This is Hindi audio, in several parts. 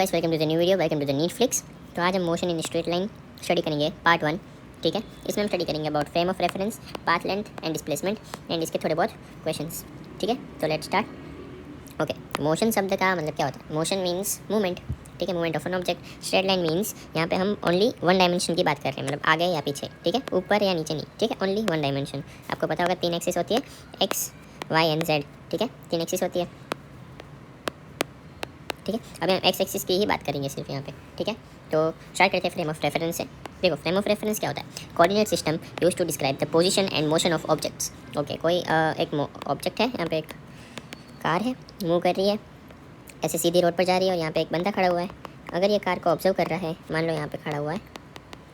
Guys welcome to the new video, welcome to the NEET Flix. तो आज हम motion in straight line study करेंगे पार्ट 1। ठीक है, इसमें हम स्टडी करेंगे about frame of reference, path length and displacement and इसके थोड़े बहुत क्वेश्चंस। ठीक है, तो लेट्स स्टार्ट। ओके, मोशन शब्द का मतलब क्या होता है? Motion means movement. ठीक है, movement of an object. Straight line means यहाँ पे हम ओनली वन डायमेंशन की बात कर रहे हैं, मतलब आगे या पीछे। ठीक है, ऊपर या नीचे नहीं। ठीक है, ओनली वन डायमेंशन। आपको पता होगा 3 एक्सिस होती है, एक्स वाई एंड जेड। ठीक है, 3 एक्सिस होती है। ठीक है, अभी हम एक्स एक्सिस की ही बात करेंगे सिर्फ यहाँ पे। ठीक है, तो स्टार्ट करते हैं फ्रेम ऑफ रेफरेंस से। देखो, फ्रेम ऑफ रेफरेंस क्या होता है? Coordinate system use to describe the position and motion of objects. Okay, कोई एक ऑब्जेक्ट है, यहाँ पे एक कार है, मूव कर रही है, ऐसे सीधी रोड पर जा रही है और यहाँ पे एक बंदा खड़ा हुआ है। अगर ये कार को ऑब्जर्व कर रहा है, मान लो यहाँ पे खड़ा हुआ है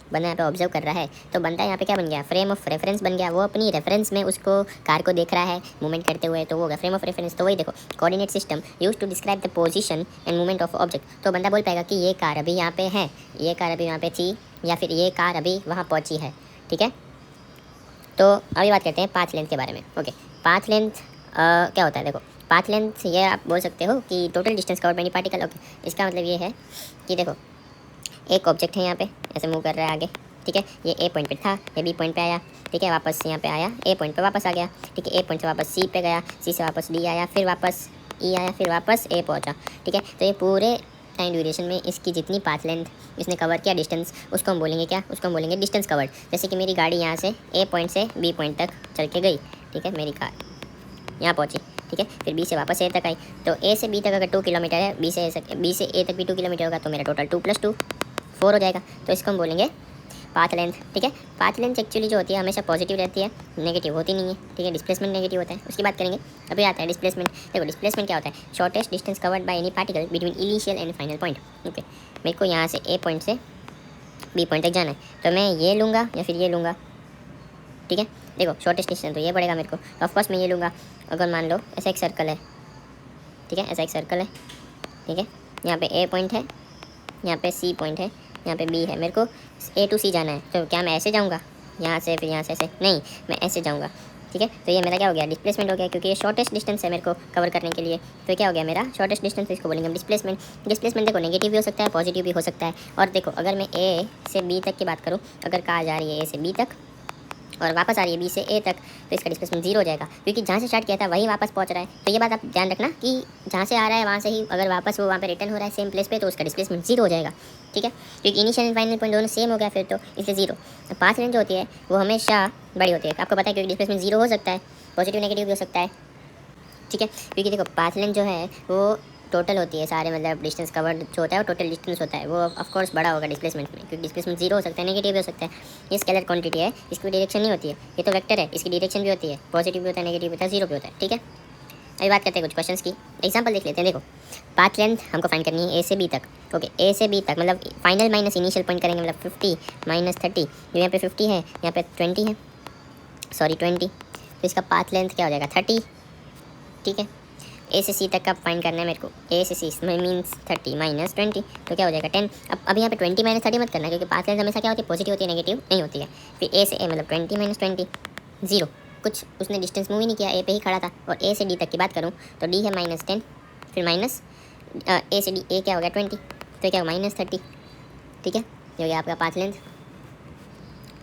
बंदा, यहाँ पे ऑब्जर्व कर रहा है, तो बंदा यहाँ पे क्या बन गया? फ्रेम ऑफ रेफरेंस बन गया। वो अपनी रेफरेंस में उसको कार को देख रहा है मूवमेंट करते हुए, तो वो होगा फ्रेम ऑफ रेफरेंस। तो वही देखो, coordinate system use to describe the position and movement of object. तो बंदा बोल पाएगा कि ये कार अभी यहाँ पे है, ये कार अभी यहाँ पे थी, या फिर ये कार अभी वहाँ पहुँची है। ठीक है, तो अभी बात करते हैं पाथ लेंथ के बारे में। ओके, पाथ लेंथ क्या होता है? देखो, पाथ लेंथ ये आप बोल सकते हो कि total distance covered by any particle. Okay, इसका मतलब ये है कि देखो, एक ऑब्जेक्ट है यहाँ पे, ऐसे मूव कर रहा है आगे। ठीक है, ये ए पॉइंट पे था, ये बी पॉइंट पे आया। ठीक है, वापस यहाँ पे आया, ए पॉइंट पे वापस आ गया। ठीक है, ए पॉइंट से वापस सी पे गया, सी से वापस डी आया, फिर वापस ई आया, फिर वापस ए पहुँचा। ठीक है, तो ये पूरे टाइम ड्यूरेशन में इसकी जितनी पाथ लेंथ इसने कवर किया डिस्टेंस, उसको हम बोलेंगे क्या? उसको हम बोलेंगे डिस्टेंस कवर्ड। जैसे कि मेरी गाड़ी यहाँ से ए पॉइंट से बी पॉइंट तक चल के गई। ठीक है, मेरी कार यहाँ पहुँची। ठीक है, फिर बी से वापस ए तक आई। तो ए से बी तक अगर 2 किलोमीटर है, बी से ए तक भी 2 किलोमीटर होगा, तो मेरा टोटल 2 + 2 4 हो जाएगा। तो इसको हम बोलेंगे पाथ लेंथ। ठीक है, पाथ लेंथ एक्चुअली जो होती है हमेशा पॉजिटिव रहती है, नेगेटिव होती नहीं है। ठीक है, डिस्प्लेसमेंट नेगेटिव होता है, उसकी बात करेंगे। अभी आता है डिस्प्लेसमेंट। देखो, डिस्प्लेसमेंट क्या होता है? Shortest distance covered by any particle between initial and final point. Okay, मेरे को यहाँ से ए पॉइंट से बी पॉइंट तक जाना है, तो मैं ये लूँगा या फिर ये लूँगा। ठीक है, देखो, शॉर्टेस्ट डिस्टेंस तो ये पड़ेगा मेरे को, तो ऑफकोर्स मैं ये लूँगा। अगर मान लो ऐसा एक सर्कल है, ठीक है, ऐसा एक सर्कल है। ठीक है, यहाँ पे ए पॉइंट है, यहाँ पे सी पॉइंट है, यहाँ पे बी है। मेरे को ए टू सी जाना है, तो क्या मैं ऐसे जाऊँगा यहाँ से, फिर यहाँ से ऐसे? नहीं, मैं ऐसे जाऊँगा। ठीक है, तो ये मेरा क्या हो गया? डिस्प्लेसमेंट हो गया, क्योंकि ये शॉर्टेस्ट डिस्टेंस है मेरे को कवर करने के लिए। तो क्या हो गया मेरा? Shortest distance. इसको बोलेंगे डिस्प्लेसमेंट। डिस्प्लेसमेंट देखो, नेगेटिव भी हो सकता है, पॉजिटिव भी हो सकता है। और देखो, अगर मैं ए से बी तक की बात करूँ, अगर कार जा रही है ए से बी तक और वापस आ रही है बी से ए तक, तो इसका डिस्प्लेसमेंट 0 हो जाएगा, क्योंकि जहाँ से स्टार्ट किया था वहीं वापस पहुँच रहा है। तो ये बात आप ध्यान रखना कि जहाँ से आ रहा है वहाँ से ही अगर वापस वो वहाँ पे रिटर्न हो रहा है सेम प्लेस पे, तो उसका डिस्प्लेसमेंट 0 हो जाएगा। ठीक है, क्योंकि इनिशियल एंड फाइनल पॉइंट दोनों सेम हो गया फिर, तो इसलिए 0। पाथ लेंथ जो होती है वो हमेशा बड़ी होती है, आपको पता है, क्योंकि डिस्प्लेसमेंट 0 हो सकता है, पॉजिटिव नेगेटिव भी हो सकता है। ठीक है, क्योंकि देखो, पाथ लेंथ जो है वो टोटल होती है, सारे मतलब डिस्टेंस कवर्ड जो होता है वो टोटल डिस्टेंस होता है, वो ऑफ कोर्स बड़ा होगा डिस्प्लेसमेंट में, क्योंकि डिस्प्लेसमेंट 0 हो सकता है, नेगेटिव भी हो सकता है। ये स्केलर क्वांटिटी है, इसकी डायरेक्शन नहीं होती है। ये तो वेक्टर है, इसकी डायरेक्शन भी होती है, पॉजिटिव भी होता है, नेगेटिव भी होता है, 0 भी होता है। ठीक है, अभी बात करते हैं कुछ क्वेश्चंस की। एग्जांपल देख लेते हैं। देखो, पाथ लेंथ हमको फाइंड करनी है ए से बी तक। ओके, ए से बी तक मतलब फाइनल माइनस इनिशियल पॉइंट करेंगे, मतलब 50 - 30। यहाँ पे 50 है, यहाँ पे 20 है, सॉरी 20, तो इसका पाथ लेंथ क्या हो जाएगा? 30। ठीक है, ए से सी तक का फाइंड करना है मेरे को। ए से सी मीन्स 30 - 20, तो क्या हो जाएगा? 10। अब यहाँ पे 20 - 30 मत करना, क्योंकि पाथ लेंथ हमेशा क्या होती है? पॉजिटिव होती है, नेगेटिव नहीं होती है। फिर ए से ए मतलब 20 - 20 0, कुछ उसने डिस्टेंस मूव ही नहीं किया, ए पे ही खड़ा था। और ए से डी तक की बात करूँ तो डी है -10, फिर माइनस ए से डी, ए क्या हो गया? 20, तो क्या होगा? -30। ठीक है, ये हो गया आपका पाथ लेंथ।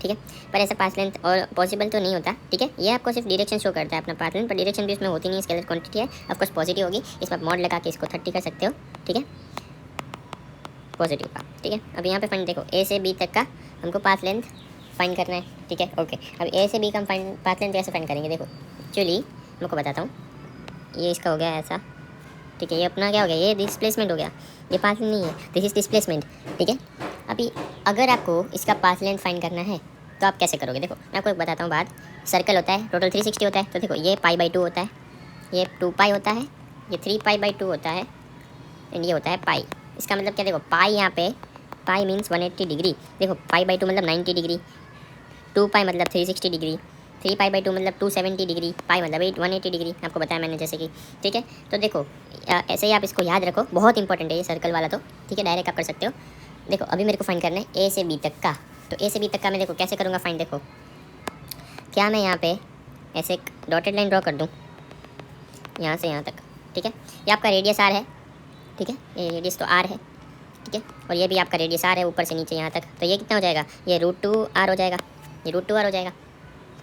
ठीक है, पर ऐसा पाथ लेंथ और पॉसिबल तो नहीं होता। ठीक है, ये आपको सिर्फ डायरेक्शन शो करता है अपना पाथ लेंथ, पर डायरेक्शन भी इसमें होती नहीं है, स्केलर क्वांटिटी है, ऑफकोर्स पॉजिटिव होगी। इसमें आप मॉड लगा के इसको 30 कर सकते हो। ठीक है, पॉजिटिव का। ठीक है, अब यहाँ पे फाइंड देखो, ए से बी तक का हमको पाथ लेंथ फाइंड करना है। ठीक है, ओके, अब ए से बी का हम पाथ लेंथ कैसे फाइंड करेंगे? देखो, एक्चुअली मैं को बताता हूँ। ये इसका हो गया ऐसा। ठीक है, ये अपना क्या हो गया? ये डिस्प्लेसमेंट हो गया, ये पाथ लेंथ नहीं है, दिस इज डिस्प्लेसमेंट। ठीक है, अभी अगर आपको इसका पाथ लेंथ फाइंड करना है तो आप कैसे करोगे? देखो, मैं आपको एक बताता हूँ बात। सर्कल होता है, टोटल 360 होता है, तो देखो, ये π/2 होता है, ये 2π होता है, ये 3π/2 होता है, एंड ये होता है पाई। इसका मतलब क्या? देखो, पाई यहाँ पे, पाई मीन्स 180 डिग्री। देखो, π/2 मतलब 90 डिग्री, 2π मतलब 360 डिग्री, 3π/2 मतलब 270 डिग्री, पाई मतलब 180 डिग्री, आपको बताया मैंने जैसे कि। ठीक है, तो देखो, ऐसे ही आप इसको याद रखो, बहुत इंपॉर्टेंट है ये सर्कल वाला तो। ठीक है, डायरेक्ट आप कर सकते हो। देखो, अभी मेरे को फाइंड करना है ए से बी तक का, तो ए से बी तक का मैं देखो कैसे करूँगा फाइंड। देखो, क्या मैं यहाँ पे ऐसे एक डॉटेड लाइन ड्रॉ कर दूँ यहाँ से यहाँ तक। ठीक है, ये आपका रेडियस आर है। ठीक है, ये रेडियस तो आर है। ठीक है। और ये भी आपका रेडियस आर है ऊपर से नीचे यहाँ तक, तो ये कितना हो जाएगा, ये √2r हो जाएगा, ये √2r हो जाएगा।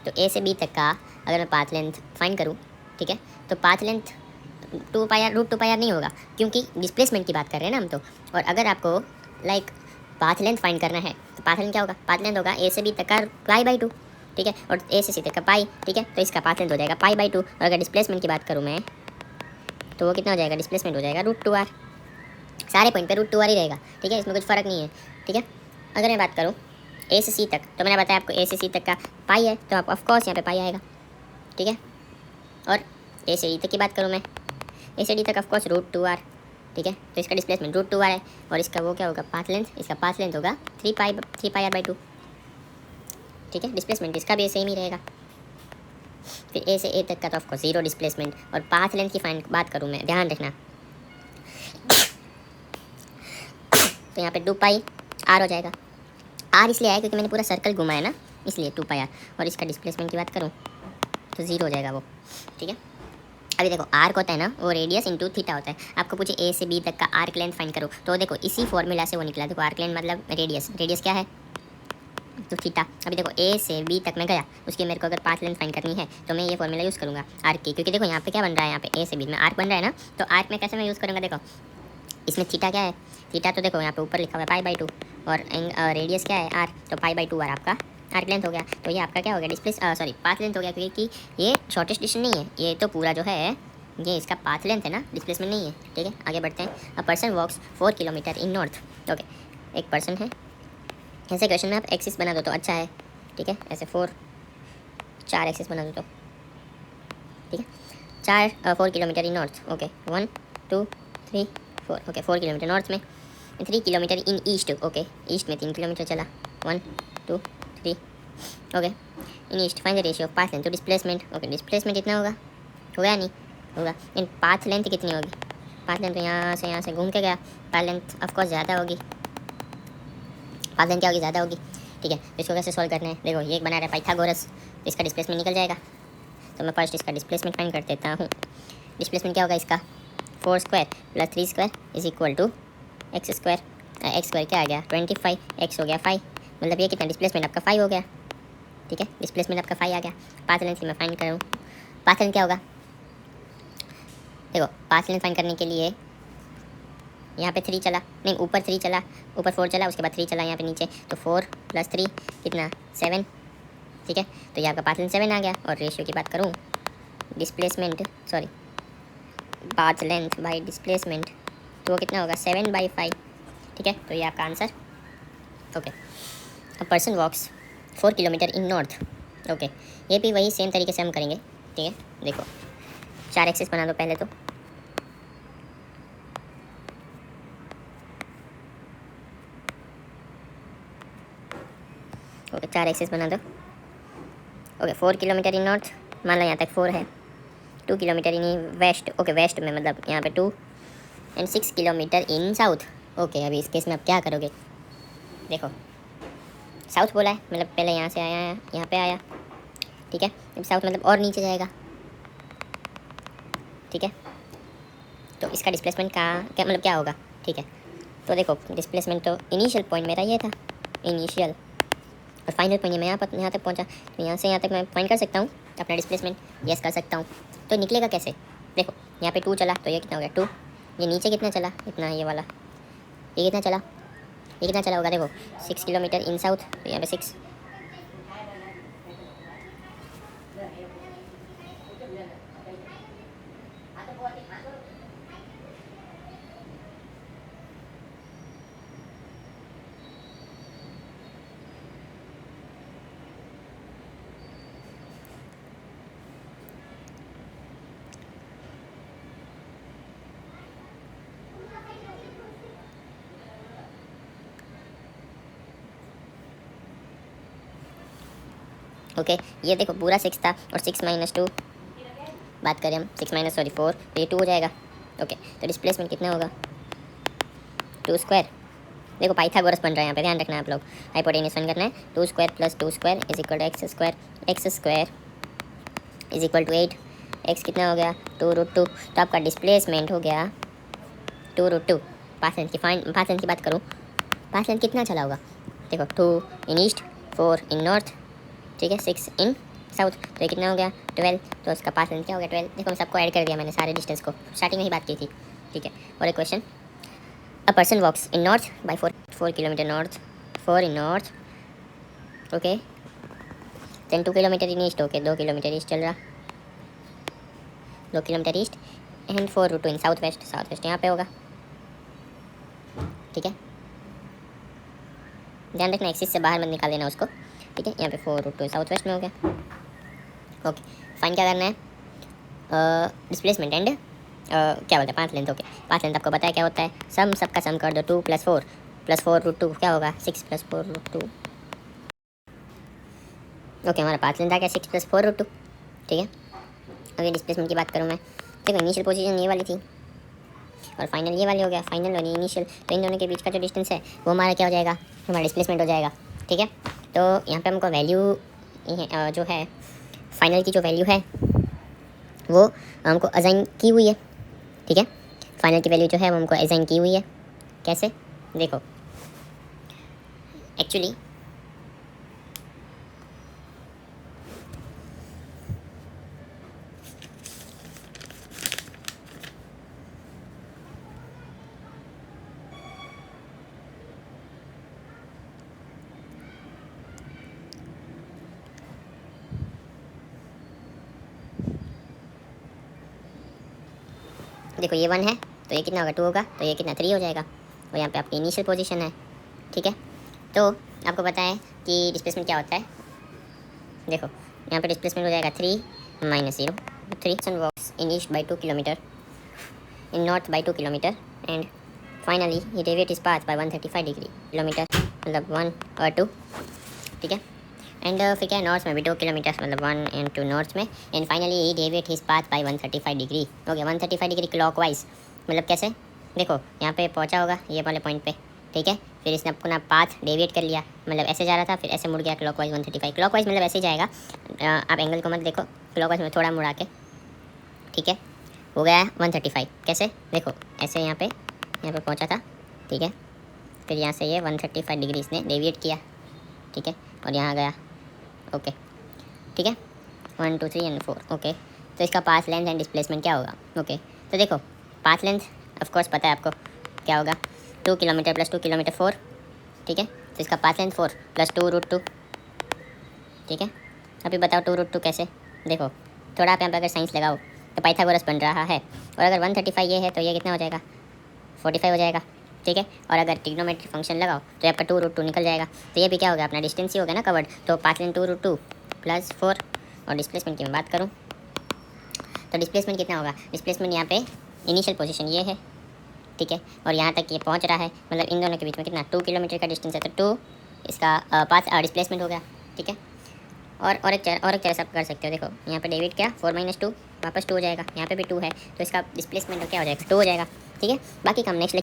तो ए से बी तक का अगर मैं पाथ लेंथ फाइंड करूँ, ठीक है, तो पाथ लेंथ √2πr नहीं होगा, क्योंकि डिस्प्लेसमेंट की बात कर रहे हैं ना हम तो। और अगर आपको लाइक पाथ लेंथ फाइंड करना है तो पाथ लेंथ क्या होगा, पाथ लेंथ होगा ए से बी तक का π/2, ठीक है, और ए से सी तक का पाई, ठीक है, तो इसका पाथ लेंथ हो जाएगा π/2। और अगर डिस्प्लेसमेंट की बात करूँ मैं, तो वो कितना हो जाएगा, डिस्प्लेसमेंट हो जाएगा √2r। सारे पॉइंट पे √2r ही रहेगा, ठीक है, इसमें कुछ फ़र्क नहीं है, ठीक है। अगर मैं बात करूँ ए से सी तक, तो मैंने बताया आपको ए से सी तक का पाई है, तो आप ऑफकोर्स यहाँ पे पाई आएगा, ठीक है। और ए से डी तक की बात करूँ मैं, ए से डी तक ऑफकोर्स √2r, ठीक है, तो इसका डिस्प्लेसमेंट √2r है। और इसका वो क्या होगा, पाथ लेंथ, इसका पाथ लेंथ होगा 3πr/2, ठीक है। डिस्प्लेसमेंट इसका भी सेम ही रहेगा। फिर ए से ए तक का तो ऑफकोर्स 0 डिस्प्लेसमेंट। और पाथ लेंथ की फाइंड बात करूँ मैं, ध्यान रखना, तो यहाँ पे 2πr हो जाएगा। r इसलिए आया क्योंकि मैंने पूरा सर्कल घुमाया ना, इसलिए 2πr। और इसका डिस्प्लेसमेंट की बात करूँ तो 0 हो जाएगा वो, ठीक है। अभी देखो आर्क होता है ना, वो रेडियस इंटू थीटा होता है। आपको पूछे ए से बी तक का आर्क लेंथ फाइंड करो, तो देखो इसी फॉर्मूला से वो निकला। देखो आर्क लेंथ मतलब रेडियस, रेडियस क्या है, तो थीटा। अभी देखो ए से बी तक मैं गया, उसकी मेरे को अगर पाथ लेंथ फाइंड करनी है तो मैं ये फॉर्मूला यूज़ करूँगा आर्क की, क्योंकि देखो यहाँ पे क्या बन रहा है, यहाँ पे ए से बी में आर्क बन रहा है ना, तो आर्क में कैसे मैं यूज़ करूँगा, देखो इसमें थीटा क्या है, थीटा तो देखो यहाँ पे ऊपर लिखा हुआ है π/2, और रेडियस क्या है r, तो π/2r आपका आर्क लेंथ हो गया। तो ये आपका क्या हो गया, सॉरी पाथ लेंथ हो गया, क्योंकि ये शॉर्टेस्ट डिस्टेंस नहीं है, ये तो पूरा जो है ये इसका पाथ लेंथ है ना, डिस्प्लेसमेंट नहीं है, ठीक है। आगे बढ़ते हैं। A person walks 4 kilometer in north, okay, एक पर्सन है। ऐसे क्वेश्चन में आप एक्सिस बना दो तो अच्छा है, ठीक है, ऐसे 4 एक्सिस बना दो तो, ठीक है। 4 kilometer in north, okay, 1 2 3 4, okay, 4 kilometer north में, 3 kilometer in east, okay, east में 3 किलोमीटर चला, 1 2 3, okay, in east. Find the ratio of path length to displacement, okay, displacement इतना होगा, होगा नहीं होगा। इन पाथ लेंथ कितनी होगी, पाथ लेंथ तो यहाँ से घूम के गया, पाथ लेंथ ऑफकोर्स ज़्यादा होगी, पाथ लेंथ क्या होगी, ज़्यादा होगी, ठीक है। इसको कैसे सॉल्व करना है, देखो ये एक बना रहा है पाइथागोरस, तो इसका डिस्प्लेसमेंट निकल जाएगा। तो मैं फर्स्ट इसका डिस्प्लेसमेंट फाइंड कर देता हूँ। डिस्प्लेसमेंट क्या होगा इसका, 4² + 3² = x²। x² क्या आ गया 25, x हो गया 5, मतलब ये कितना डिस्प्लेसमेंट आपका 5 हो गया, ठीक है। डिस्प्लेसमेंट आपका 5 आ गया। पाथ लेंथ की मैं फाइंड करूँ, पाथ लेंथ क्या होगा, देखो पाथ लेंथ फाइंड करने के लिए यहाँ पे 3 चला, नहीं ऊपर 3 चला, ऊपर 4 चला, उसके बाद 3 चला यहाँ पे नीचे, तो 4 + 3 कितना 7, ठीक है। तो ये आपका पाथ लेंथ 7 आ गया। और रेशियो की बात करूँ, displacement sorry path length by displacement, तो वो कितना होगा 7/5, ठीक है। तो ये आपका answer, okay. A person walks 4 kilometer in north, okay, ये भी वही सेम तरीके से हम करेंगे, ठीक है। देखो 4 एक्सिस बना दो पहले तो, ओके 4 एक्सिस बना दो, ओके। 4 किलोमीटर इन नॉर्थ, मान लो यहाँ तक 4 है। 2 kilometre in west, okay, west में मतलब यहाँ पे 2, and 6 kilometer in south, okay. अभी इस केस में आप क्या करोगे, देखो साउथ बोला है, मतलब पहले यहाँ से आया है, यहाँ पे आया, ठीक है। अब साउथ मतलब और नीचे जाएगा, ठीक है। तो इसका डिस्प्लेसमेंट का क्या मतलब क्या होगा, ठीक है। तो देखो डिस्प्लेसमेंट तो इनिशियल पॉइंट मेरा ये था, इनिशियल, और फाइनल पॉइंट मैं यहाँ तक पहुँचा, तो यहाँ से यहाँ तक मैं फाइंड कर सकता हूँ अपना डिस्प्लेसमेंट, यस कर सकता हूँ। तो निकलेगा कैसे, देखो यहाँ पे 2 चला, तो ये कितना हो गया 2, ये नीचे कितना चला, इतना, ये वाला, ये कितना चला, ये कितना चला होगा, देखो 6 किलोमीटर इन साउथ, तो यहाँ पे 6, ओके। ये देखो पूरा 6 था, और 6 - 2 बात करें हम, 4, तो ये 2 हो जाएगा, ओके। तो डिस्प्लेसमेंट कितना होगा 2², देखो पाइथागोरस बन रहा है यहाँ पे, ध्यान रखना आप लोग, हाइपोटेन्यूस फाइंड करना है। 2² + 2² = x², x² = 8, x कितना हो गया 2√2, तो आपका डिस्प्लेसमेंट हो गया 2√2, पाथ लेंथ की बात करूँ, पाथ लेंथ कितना चला होगा, देखो 2 इन ईस्ट, 4 इन नॉर्थ, ठीक है, 6 इन साउथ, तो ये कितना हो गया 12, तो उसका पाथ लेंथ क्या हो गया 12। देखो मैं सबको ऐड कर दिया मैंने, सारे डिस्टेंस को, स्टार्टिंग में ही बात की थी, ठीक है। और एक question, a person walks in north by 4 kilometer north, 4 in north, okay, then 2 kilometre in east, okay 2 kilometer east चल रहा, 2 kilometer east, and 4 in south west यहाँ पे होगा, ठीक है। ध्यान रखना एक्सिस से बाहर मत निकाल देना उसको, ठीक है। यहाँ पे 4 साउथ वेस्ट में हो गया, ओके। फाइन क्या करना है, डिस्प्लेसमेंट एंड क्या बोलते हैं path length, okay. Path length आपको पता है क्या होता है, सबका सम कर दो, 2 + 4 + 4 √2 क्या होगा 6 + 4 √2, ओके। हमारा पाथ लेंथ आ गया 6 + 4 √2, ठीक है। अगर डिस्प्लेसमेंट की बात करूँ मैं, देखो इनिशियल पोजीशन ये वाली थी और फाइनल ये वाली हो गया, फाइनल और इनिशियल, तो इन दोनों के बीच का जो डिस्टेंस है वो हमारा क्या हो जाएगा, हमारा डिस्प्लेसमेंट हो जाएगा, ठीक है। तो यहाँ पे हमको वैल्यू जो है फाइनल की जो वैल्यू है वो हमको असाइन की हुई है, ठीक है। फाइनल की वैल्यू जो है वो हमको असाइन की हुई है, कैसे, देखो एक्चुअली देखो ये 1 है तो ये कितना होगा 2 होगा, तो ये कितना 3 हो जाएगा, और यहाँ पे आपकी इनिशियल पोजीशन है, ठीक है। तो आपको पता है कि डिस्प्लेसमेंट क्या होता है, देखो यहाँ पे डिस्प्लेसमेंट हो जाएगा 3 - 0, 3 son walks in east by 2 kilometre, in north by 2 kilometre, and finally ये deviate his path by 135 degree kilometre, मतलब 1 और 2, ठीक है। एंड फिर क्या है, नॉर्थ में भी 2 किलोमीटर, मतलब 1 और 2 नॉर्थ में, एंड फाइनली ये deviate his path by 135 degree, हो गया 135 डिग्री क्लॉकवाइज, मतलब कैसे, देखो यहाँ पे पहुँचा होगा ये वाले पॉइंट पे, ठीक है। फिर इसने अपना पाथ डेविएट कर लिया, मतलब ऐसे जा रहा था फिर ऐसे मुड़ गया क्लॉकवाइज 135, क्लॉकवाइज मतलब ऐसे ही जाएगा, आप एंगल को मत देखो, क्लॉकवाइज में थोड़ा मुड़ा के, ठीक है। हो गया 135, कैसे, देखो ऐसे यहाँ पे पहुँचा था, ठीक है। फिर यहाँ से ये 135 डिग्री इसने डेविएट किया, ठीक है, और यहाँ गया, ओके, ठीक है, 1 2 3 एंड 4, ओके। तो इसका पाथ लेंथ एंड डिस्प्लेसमेंट क्या होगा, ओके। तो देखो पाथ लेंथ ऑफ कोर्स पता है आपको क्या होगा, 2 किलोमीटर + 2 किलोमीटर 4, ठीक है। तो इसका पाथ लेंथ 4 + 2 √2, ठीक है। अभी बताओ 2 √2 कैसे, देखो थोड़ा आप यहाँ पे अगर साइंस लगाओ तो पाइथागोरस बन रहा है, और अगर 135 ये है तो ये कितना हो जाएगा 45 हो जाएगा, ठीक है। और अगर ट्रिग्नोमेट्रिक फंक्शन लगाओ तो आपका 2 √2 निकल जाएगा, तो ये भी क्या होगा अपना डिस्टेंस ही होगा ना कवर्ड, तो पाथ लेंथ 2 √2 + 4, और डिस्प्लेसमेंट की मैं बात करूँ तो डिस्प्लेसमेंट कितना होगा, डिस्प्लेसमेंट यहाँ पे इनिशियल पोजीशन ये है, ठीक है, और यहाँ तक ये पहुँच रहा है, मतलब इन दोनों के बीच में कितना 2 किलोमीटर का डिस्टेंस है, तो 2 इसका पाथ डिस्प्लेसमेंट हो गया, ठीक है। और एक तरह से आप कर सकते हो, देखो यहाँ पे डेविड क्या 4 - 2 वापस 2 हो जाएगा, यहाँ पे भी 2 है, तो इसका डिस्प्लेसमेंट क्या हो जाएगा 2 हो जाएगा, ठीक है। बाकी का हम नेक्स्ट